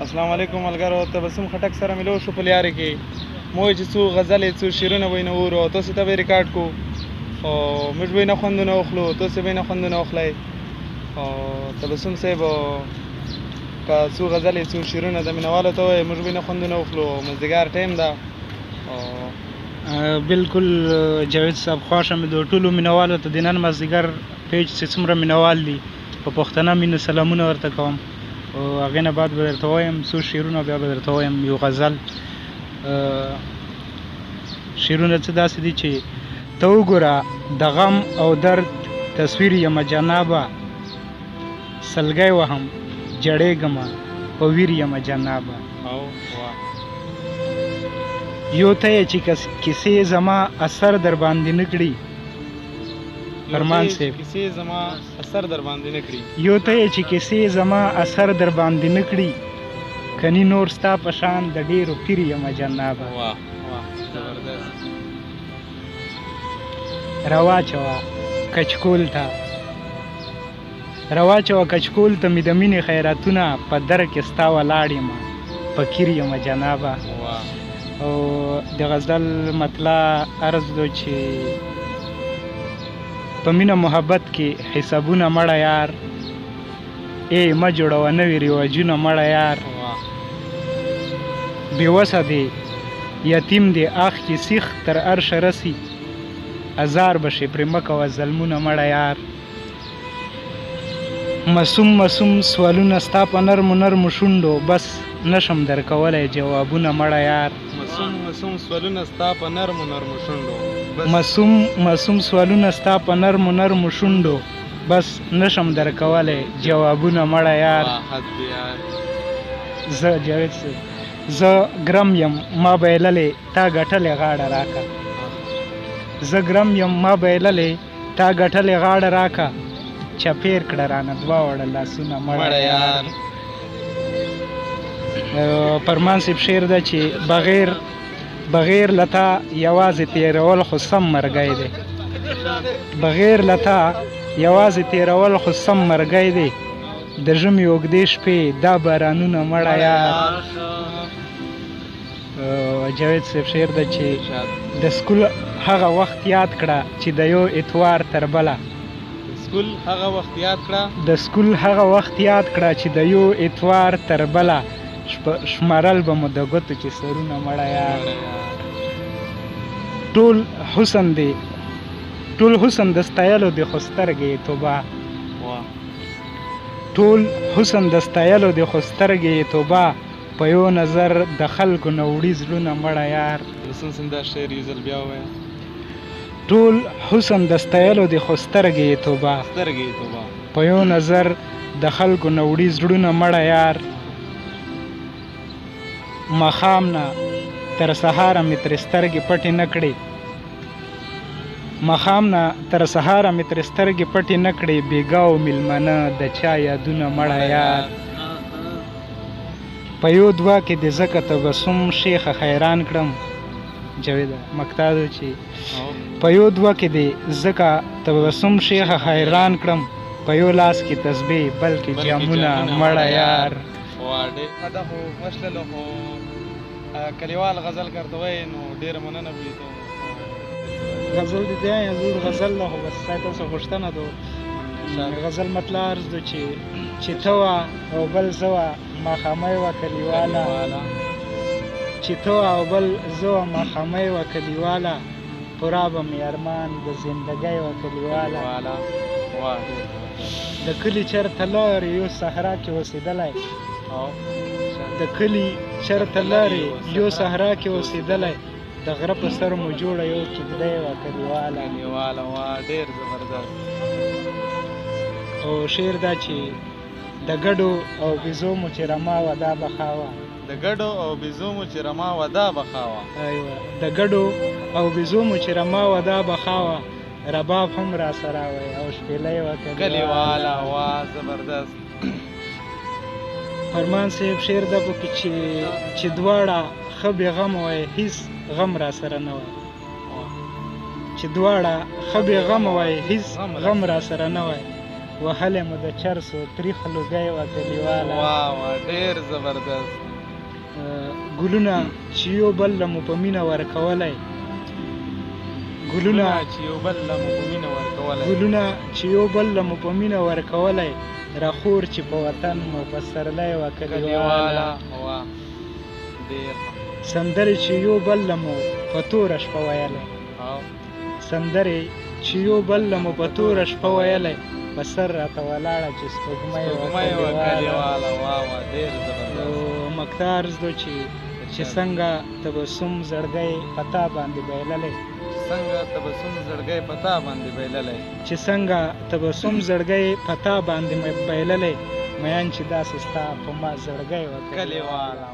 السلام علیکم ملګرو. تبسم خټک سره ملو شو په لارې کې مو چې څو غزلې څو شعرونه به یې نه اورو او تاسو ته به یې ریکارډ کړو او موږ به یې نه خوندونه واخلو تاسو به یې نه خوندونه واخلئ او تبسم صاحب که څو غزلې څو شعرونه د مینهوالو ته وایي موږ به یې نه خوندونه واخلو. مازدیګر ټایم ده. بالکل جاوید صاحب خوښه مې د ټولو مینهوالو ته د نن مازدیګر پیج چې څومره مینهوال دي په پښتنه مینه سلامونه ورته کوم او هغې نه بعد به درته وایم څو شعرونه بیا به درته وایم یو غزل. شعرونه څه داسې دي چې ته وګوره د غم او درد تصویر یمه جنابه سلګی وهم جړېږمه په ویر یمه جنابه یو ته یې چې کیسې زما اثر در باندې نه کړي فرمان صاحب کیسې زما اثر در باندې نه کړي یو ته یې چې کیسې زما اثر در باندې نه کړي کني نور ستا په شان د ډېرو پیر یمه جنابه واه واه زبردست. رواچوه کچکول ته رواچوه کچکول ته مې د مینې خیراتونه په در کې ستا ولاړ یمه فقیر یمه جنابه. او د غزل مطلع عرض دو چې په مینه محبت کې حسابونه مړه یار ای مه جوړوه نوي رواجونه مړه یار بېوسه دی یتیم دی آخ چې سیخ تر عرشه رسي ازار بشي پرې مه کوه ظلمونه مړه یار مسوم مسوم سوالونه ستا په نرمو نرمو شونډو بس نشم درکولی جوابونه مړه یار مسوم سوالونه ستا په نرمو نرمو شونډو مسوم سوالونه ستا په نرمو نرمو شونډو بس نشم درکولی جوابونه مړه یار. زه جاوید صاحب زه ګرم یم ما بایللې تا ګټلې غاړه راکه زه ګرم یم ما بایللې تا ګټلې غاړه راکه چپیر کړه رانه دواړه لاسونه مړه یار. فرمان صاحب شعر ده چې بغیر لتا یوازې تیرول خو سم مرګی دی بغیر لتا یوازې تیرول خو سم مرګی دی د ژمي اوږدې شپې دا بارانونه مړه یار. جاوید صاحب شعر ده چې د سکول هغه وخت یاد کړه چې د یو اتوار تر بله د سکول هغه وخت یاد کړه چې د یو اتوار تر بله شمارل به مو د ګوتو چې سرونه مړه یار. ټول حسن د ستایلو د خو سترګې توبه ټول حسن د ستایلو د خو سترګې توبه په یو نظر د خلکو نه وړي زړونه مړه یار. ټول حسن د ستایلو د خو سترګې توبه په یو نظر د خلکو نه وړي زړونه مړه یار. ماښام نه تر سهاره مې ترې سترګې پټې نه کړې بېګا او میلمنه د چا یادونه مړه یار. په یو دوه کې د ځکه تبسم شیخه حیران کړم جاویده مقطع ده چې په یو دوه کې د ځکه تبسم شیخه حیران کړم په یو لاس کې تسبیح بلکې جامونه مړه یار. دا خو مشللو خو کلیوال غزل کرته وایي نو ډېره مننه به وي. غزل دې دی یا زور غزل ده خو بس ستا تاسو غوښتنه ده غزل مطلع عرض ده چې ته وه او بل زه وه ماښامۍ وه کلیواله چې ته وه او بل زه وه ماښامۍ وه کلیواله پوره به مې ارمان د زندګۍ وه کلیواله د کلي چېرته لارې یو صحرا کې اوسېدلی د کلي چېرته لارې یو صحرا کې اوسېدلی د غره په سر مو جوړه یو کېږدۍ وه کلیواله. ډېر زبردست. او شعر دا چې د ګډو او بېزو مو چې رما وه دا بخاوه د ګډو او بېزو مو چې رما وه دا بخاوه د ګډو او بېزو مو چې رما وه دا بخاوه رباب هم را سره وی او شپېلۍ وه کلیواله. واه زبردست. فرمان صاحب شعر ده پکې چې دواړه ښه بې غم وی هېڅ غم را سره نه وی چې دواړه ښه بې غم وی هېڅ غم را سره نه وی وهلې مو د چرسو تریخ لوګی وه کلیواله واه واه ډېر زبردست ګلونه چې یو بل له مو په مینه ورکولی ګلونه چې یو بل له مو په مینه ورکولی ګلونه چې یو بل له مو په مینه ورکولی راخور چې په وطن مو پسرلی وه کلیواله واه ډېر سندرې چې یو بل له مو په توره شپه ویلی سندرې چې یو بل له مو په توره شپه ویلی په سر راته ولاړه چې سپوږمۍ وه کلیواله واه واه ډېر زبردست مکتار زدو چې څنګه تبسم زړګی په تا باندې بایللی څنګه تبسم زړګی په تا باندې بایللی چې څنګه تبسم زړګی په تا باندې بایللی میان چې داسې ستا په ما زړګی وه کلیواله